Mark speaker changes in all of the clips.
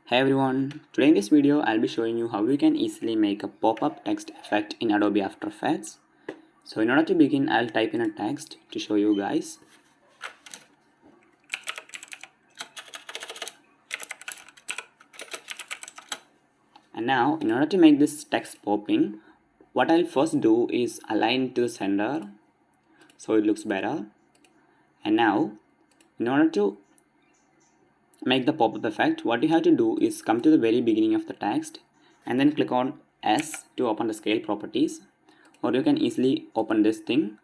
Speaker 1: Hey everyone, today in this video I'll be showing you how you can easily make a pop-up text effect in Adobe After Effects. So in order to begin, I'll type in a text to show you guys. And now in order to make this text popping, what I'll first do is align to the center so it looks better. And now in order to make the pop-up effect, what you have to do is come to the very beginning of the text and then click on S to open the scale properties, or you can easily open this thing.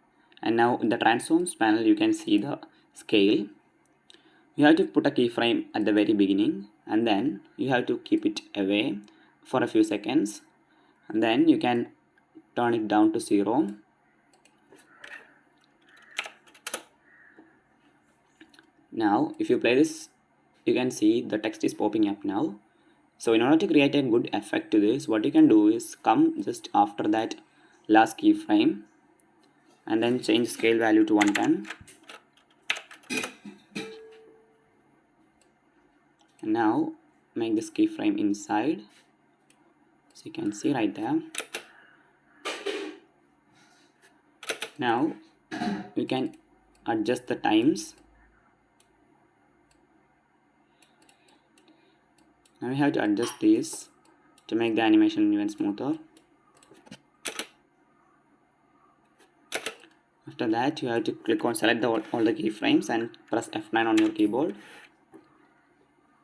Speaker 1: And now in the transforms panel you can see the scale. You have to put a keyframe at the very beginning and then you have to keep it away for a few seconds, and then you can turn it down to 0. Now if you play this, you can see the text is popping up now. So in order to create a good effect to this, what you can do is come just after that last keyframe and then change scale value to 110. And now make this keyframe inside, so you can see right there. Now you can adjust the times. Now we have to adjust these to make the animation even smoother. After that you have to click on select all the keyframes and press F9 on your keyboard,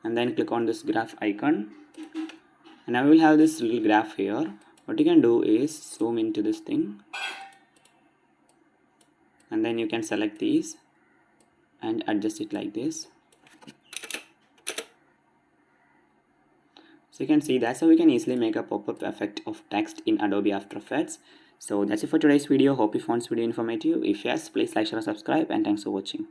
Speaker 1: and then click on this graph icon, and now we will have this little graph here. What you can do is zoom into this thing, and then you can select these and adjust it like this. So you can see that's how we can easily make a pop-up effect of text in Adobe After Effects. So that's it for today's video. Hope you found this video informative. If yes, please like, share, subscribe, and thanks for watching.